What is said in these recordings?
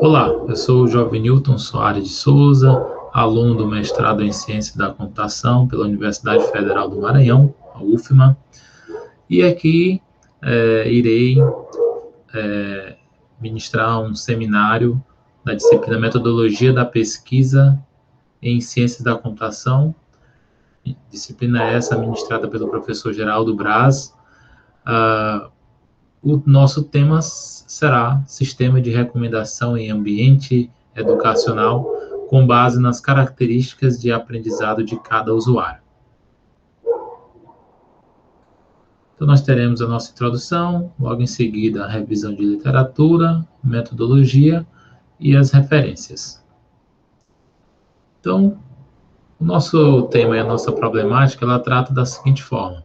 Olá, eu sou o Jovenilton Soares de Souza, aluno do mestrado em Ciência da Computação pela Universidade Federal do Maranhão, a UFMA, e aqui irei ministrar um seminário da disciplina Metodologia da Pesquisa em Ciências da Computação, disciplina essa ministrada pelo professor Geraldo Braz. O nosso tema será Sistema de Recomendação em Ambiente Educacional com base nas características de aprendizado de cada usuário. Então, nós teremos a nossa introdução, logo em seguida a revisão de literatura, metodologia e as referências. Então, o nosso tema e a nossa problemática, ela trata da seguinte forma.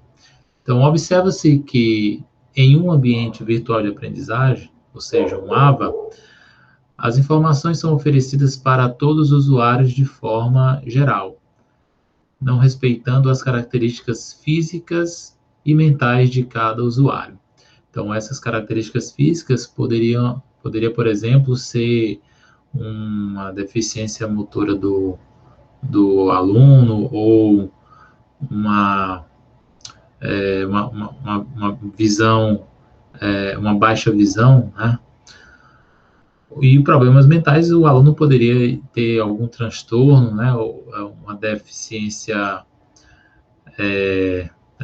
Então, observa-se que em um ambiente virtual de aprendizagem, ou seja, um AVA, as informações são oferecidas para todos os usuários de forma geral, não respeitando as características físicas e mentais de cada usuário. Então, essas características físicas poderia, por exemplo, ser uma deficiência motora do aluno ou uma visão, uma baixa visão, né? E problemas mentais, o aluno poderia ter algum transtorno, né? Ou uma deficiência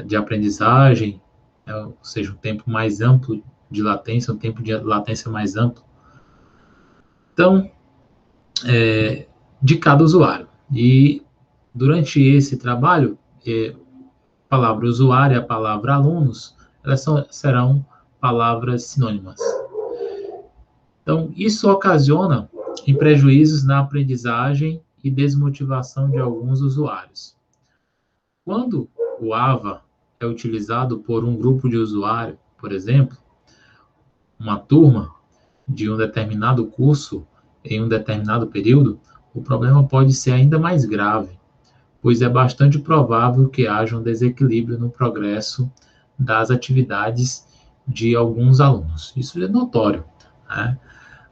de aprendizagem, ou seja, um tempo mais amplo de latência, um tempo de latência mais amplo. Então, de cada usuário. E durante esse trabalho, a palavra usuário e a palavra alunos, elas serão palavras sinônimas. Então, isso ocasiona em prejuízos na aprendizagem e desmotivação de alguns usuários. Quando o AVA é utilizado por um grupo de usuário, por exemplo, uma turma de um determinado curso em um determinado período, o problema pode ser ainda mais grave, pois é bastante provável que haja um desequilíbrio no progresso das atividades de alguns alunos. Isso é notório, né?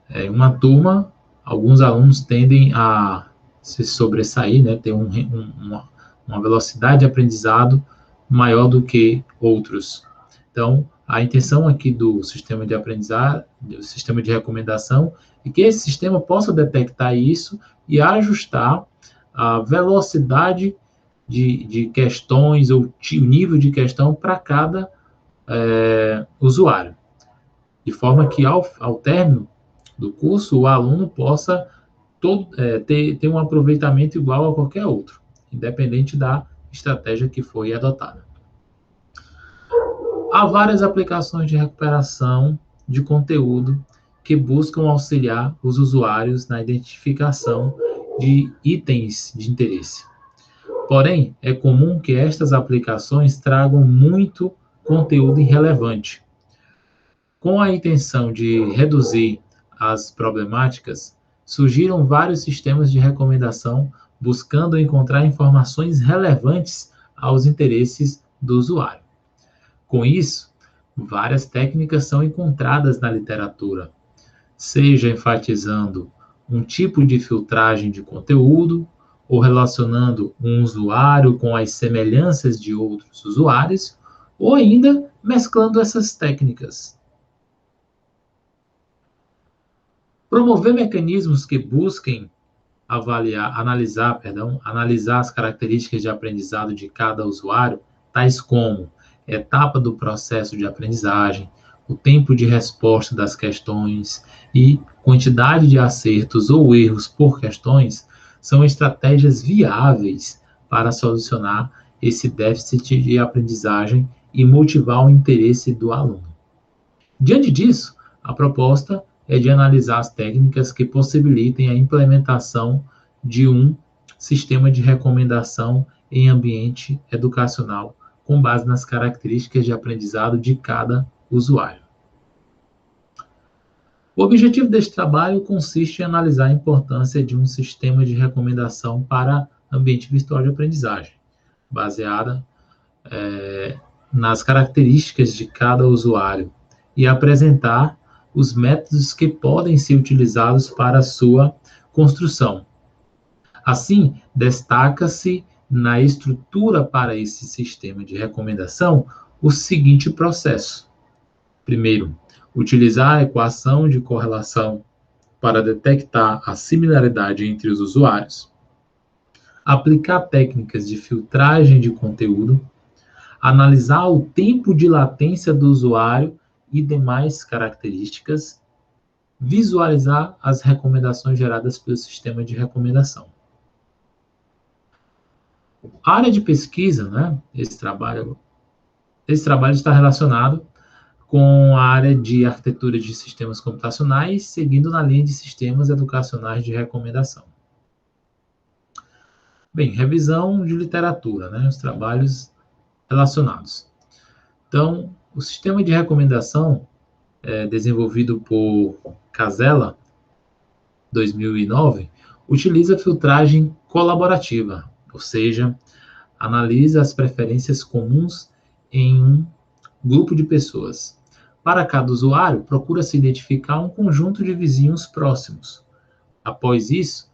Em uma turma, alguns alunos tendem a se sobressair, né? Ter uma velocidade de aprendizado maior do que outros. Então, a intenção aqui do sistema de aprendizagem, do sistema de recomendação, é que esse sistema possa detectar isso e ajustar a velocidade de questões ou o nível de questão para cada usuário, de forma que ao término do curso o aluno possa ter um aproveitamento igual a qualquer outro, independente da estratégia que foi adotada. Há várias aplicações de recuperação de conteúdo que buscam auxiliar os usuários na identificação de itens de interesse. Porém, é comum que estas aplicações tragam muito conteúdo irrelevante. Com a intenção de reduzir as problemáticas, surgiram vários sistemas de recomendação buscando encontrar informações relevantes aos interesses do usuário. Com isso, várias técnicas são encontradas na literatura, seja enfatizando um tipo de filtragem de conteúdo, ou relacionando um usuário com as semelhanças de outros usuários, ou ainda mesclando essas técnicas. Promover mecanismos que busquem analisar as características de aprendizado de cada usuário, tais como etapa do processo de aprendizagem, o tempo de resposta das questões e quantidade de acertos ou erros por questões, são estratégias viáveis para solucionar esse déficit de aprendizagem e motivar o interesse do aluno. Diante disso, a proposta é de analisar as técnicas que possibilitem a implementação de um sistema de recomendação em ambiente educacional com base nas características de aprendizado de cada usuário. O objetivo deste trabalho consiste em analisar a importância de um sistema de recomendação para ambiente virtual de aprendizagem, baseada nas características de cada usuário, e apresentar os métodos que podem ser utilizados para a sua construção. Assim, destaca-se na estrutura para esse sistema de recomendação o seguinte processo. Primeiro, utilizar a equação de correlação para detectar a similaridade entre os usuários, aplicar técnicas de filtragem de conteúdo, analisar o tempo de latência do usuário e demais características, visualizar as recomendações geradas pelo sistema de recomendação. A área de pesquisa, né, esse trabalho está relacionado com a área de arquitetura de sistemas computacionais, seguindo na linha de sistemas educacionais de recomendação. Bem, revisão de literatura, né, os trabalhos relacionados. Então, o sistema de recomendação desenvolvido por Casella, 2009, utiliza filtragem colaborativa, ou seja, analisa as preferências comuns em um grupo de pessoas. Para cada usuário, procura-se identificar um conjunto de vizinhos próximos. Após isso,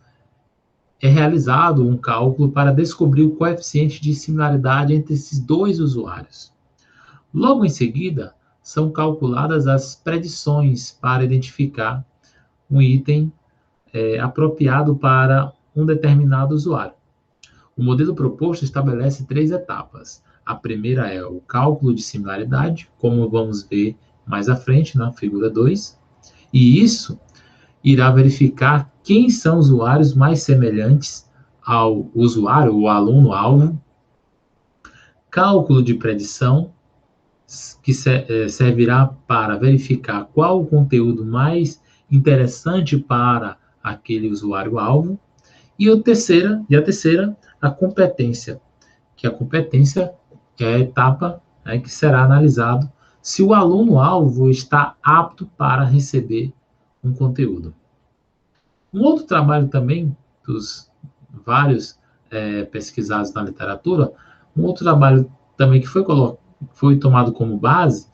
é realizado um cálculo para descobrir o coeficiente de similaridade entre esses dois usuários. Logo em seguida, são calculadas as predições para identificar um item apropriado para um determinado usuário. O modelo proposto estabelece 3 etapas. A primeira é o cálculo de similaridade, como vamos ver mais à frente na figura 2, e isso irá verificar quem são os usuários mais semelhantes ao usuário ou aluno-alvo. Cálculo de predição, que servirá para verificar qual o conteúdo mais interessante para aquele usuário-alvo. E a terceira, a competência, que a competência é a etapa, né, que será analisado se o aluno-alvo está apto para receber um conteúdo. Um outro trabalho também, dos vários pesquisados na literatura, um outro trabalho também que foi tomado como base,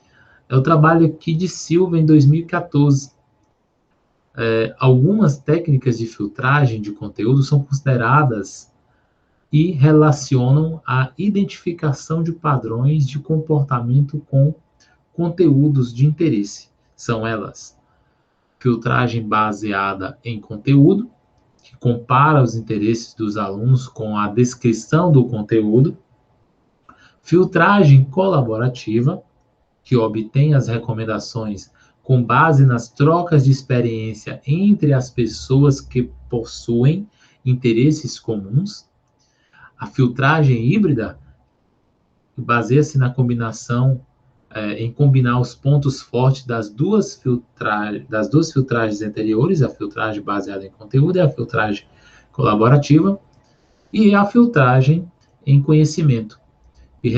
é o trabalho aqui de Silva, em 2014. Algumas técnicas de filtragem de conteúdo são consideradas e relacionam a identificação de padrões de comportamento com conteúdos de interesse. São elas: filtragem baseada em conteúdo, que compara os interesses dos alunos com a descrição do conteúdo; filtragem colaborativa, que obtém as recomendações com base nas trocas de experiência entre as pessoas que possuem interesses comuns; a filtragem híbrida, que baseia-se na combinação, em combinar os pontos fortes das duas filtragens anteriores, a filtragem baseada em conteúdo e a filtragem colaborativa; e a filtragem em conhecimento, que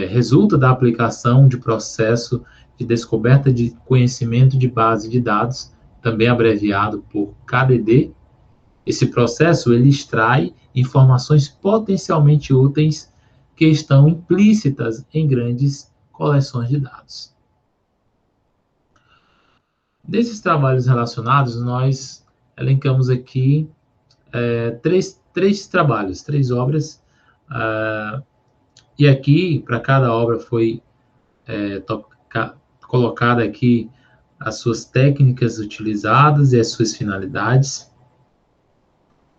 resulta da aplicação de processo de descoberta de conhecimento de base de dados, também abreviado por KDD. Esse processo ele extrai informações potencialmente úteis que estão implícitas em grandes coleções de dados. Desses trabalhos relacionados, nós elencamos aqui três trabalhos, 3 obras, e aqui, para cada obra, foi colocada aqui as suas técnicas utilizadas e as suas finalidades.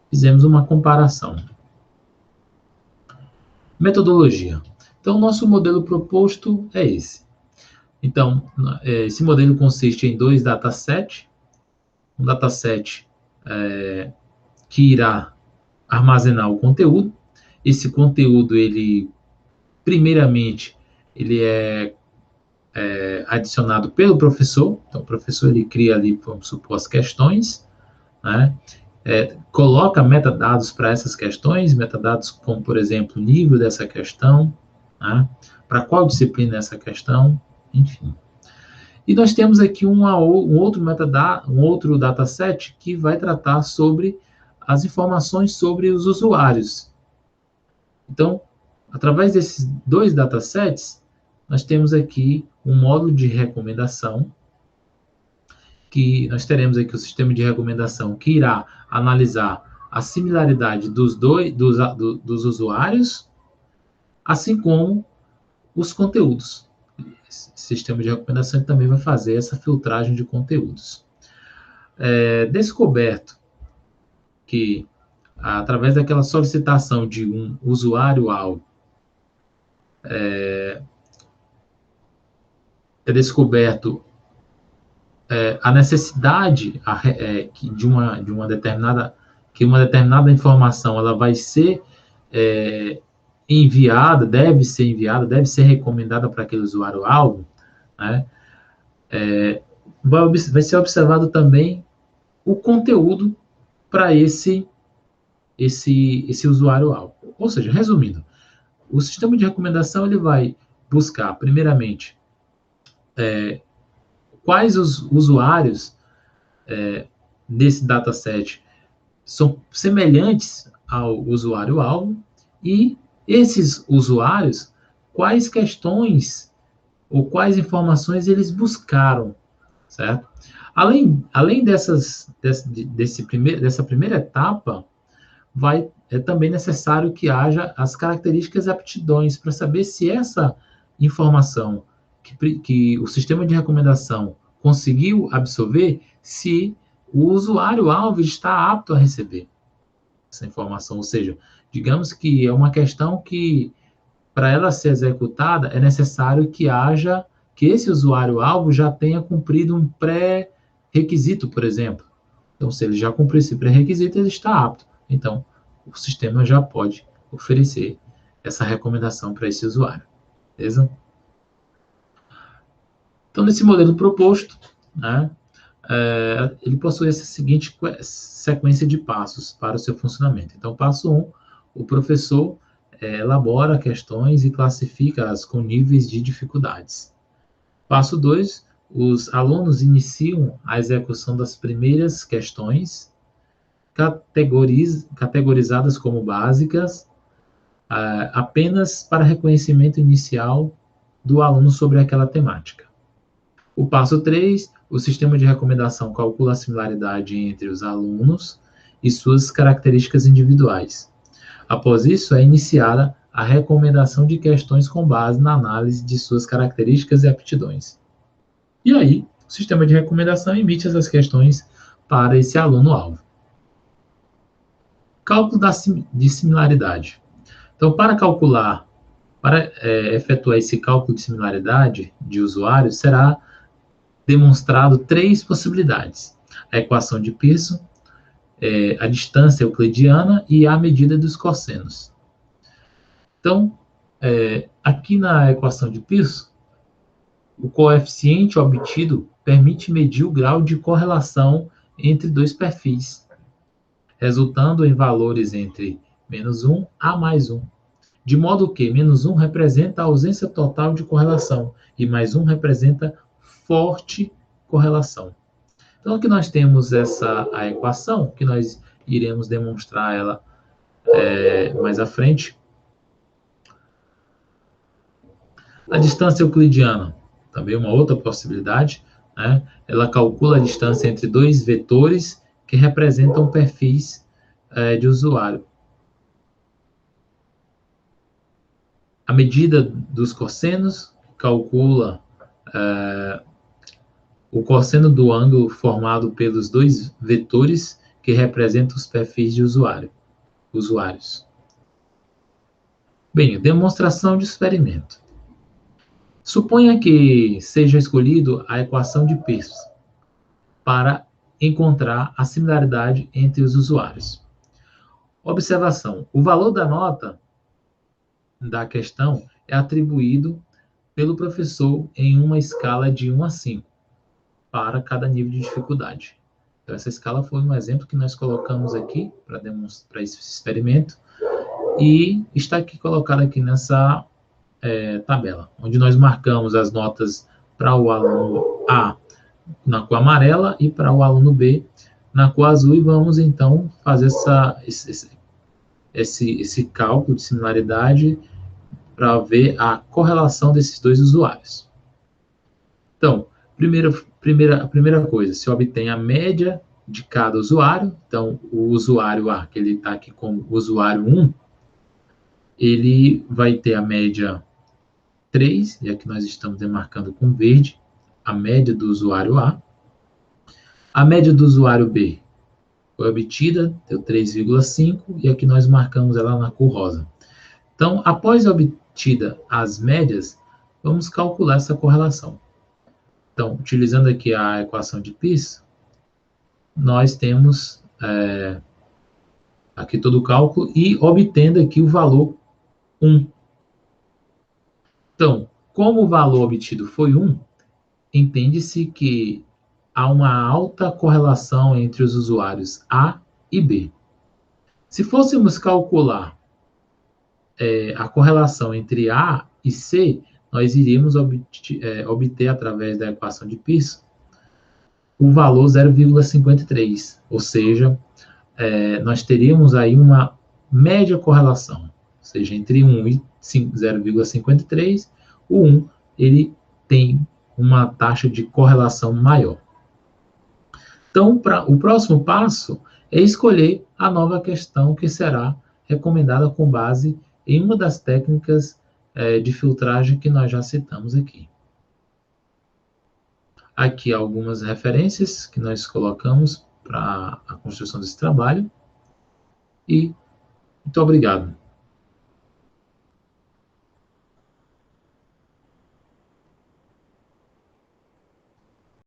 Fizemos uma comparação. Metodologia. Então, nosso modelo proposto é esse. Então, esse modelo consiste em 2 datasets. Um dataset que irá armazenar o conteúdo. Esse conteúdo, primeiramente, ele é adicionado pelo professor. Então, o professor ele cria ali, vamos supor, as questões, né? Coloca metadados para essas questões, metadados como, por exemplo, o nível dessa questão, né? Para qual disciplina é essa questão, enfim. E nós temos aqui um outro dataset que vai tratar sobre as informações sobre os usuários. Então, através desses 2 datasets, nós temos aqui um módulo de recomendação que nós teremos aqui o sistema de recomendação que irá analisar a similaridade dos usuários, assim como os conteúdos. Esse sistema de recomendação também vai fazer essa filtragem de conteúdos. Descoberto que, através daquela solicitação de um usuário-alvo, é descoberto a necessidade de uma determinada informação ela vai ser enviada, deve ser recomendada para aquele usuário-alvo, né? Vai ser observado também o conteúdo para esse usuário-alvo. Ou seja, resumindo, o sistema de recomendação ele vai buscar, primeiramente, quais os usuários desse dataset são semelhantes ao usuário-alvo e esses usuários, quais questões ou quais informações eles buscaram, certo? Além dessa primeira etapa, é também necessário que haja as características e aptidões para saber se essa informação que o sistema de recomendação conseguiu absorver, se o usuário-alvo está apto a receber essa informação. Ou seja, digamos que é uma questão que, para ela ser executada, é necessário que esse usuário-alvo já tenha cumprido um pré-requisito, por exemplo. Então, se ele já cumpriu esse pré-requisito, ele está apto. Então, o sistema já pode oferecer essa recomendação para esse usuário. Beleza? Então, nesse modelo proposto, né, ele possui essa seguinte sequência de passos para o seu funcionamento. Então, passo 1, o professor elabora questões e classifica-as com níveis de dificuldades. Passo 2, os alunos iniciam a execução das primeiras questões, categorizadas como básicas, apenas para reconhecimento inicial do aluno sobre aquela temática. O passo 3, o sistema de recomendação calcula a similaridade entre os alunos e suas características individuais. Após isso, é iniciada a recomendação de questões com base na análise de suas características e aptidões. E aí, o sistema de recomendação emite essas questões para esse aluno-alvo. Cálculo de similaridade. Então, para efetuar esse cálculo de similaridade de usuários, será demonstrado 3 possibilidades: a equação de Pearson, a distância euclidiana e a medida dos cossenos. Então, aqui na equação de Pearson, o coeficiente obtido permite medir o grau de correlação entre dois perfis, resultando em valores entre -1 a +1, de modo que -1 representa a ausência total de correlação e +1 representa forte correlação. Então, aqui nós temos a equação, que nós iremos demonstrar ela mais à frente. A distância euclidiana, também uma outra possibilidade, né? Ela calcula a distância entre dois vetores que representam perfis de usuário. A medida dos cossenos calcula o cosseno do ângulo formado pelos dois vetores que representam os perfis de usuários. Bem, demonstração de experimento. Suponha que seja escolhido a equação de Pearson para encontrar a similaridade entre os usuários. Observação: o valor da nota da questão é atribuído pelo professor em uma escala de 1 a 5 para cada nível de dificuldade. Então, essa escala foi um exemplo que nós colocamos aqui para demonstrar esse experimento e está aqui colocado aqui nessa tabela, onde nós marcamos as notas para o aluno A na cor amarela e para o aluno B na cor azul, e vamos então fazer esse cálculo de similaridade para ver a correlação desses dois usuários. Então, a primeira coisa, se obtém a média de cada usuário. Então, o usuário A, que ele está aqui como usuário 1, ele vai ter a média 3, e aqui nós estamos demarcando com verde a média do usuário A. A média do usuário B foi obtida, deu 3,5, e aqui nós marcamos ela na cor rosa. Então, após obtida as médias, vamos calcular essa correlação. Então, utilizando aqui a equação de Peirce, nós temos aqui todo o cálculo e obtendo aqui o valor 1. Então, como o valor obtido foi 1, entende-se que há uma alta correlação entre os usuários A e B. Se fôssemos calcular a correlação entre A e C, nós iríamos obter, através da equação de Peirce, o valor 0,53, ou seja, nós teríamos aí uma média correlação, ou seja, entre 1 e 0,53, o 1 ele tem uma taxa de correlação maior. Então, o próximo passo é escolher a nova questão que será recomendada com base em uma das técnicas de filtragem que nós já citamos aqui. Aqui algumas referências que nós colocamos para a construção desse trabalho. E muito obrigado.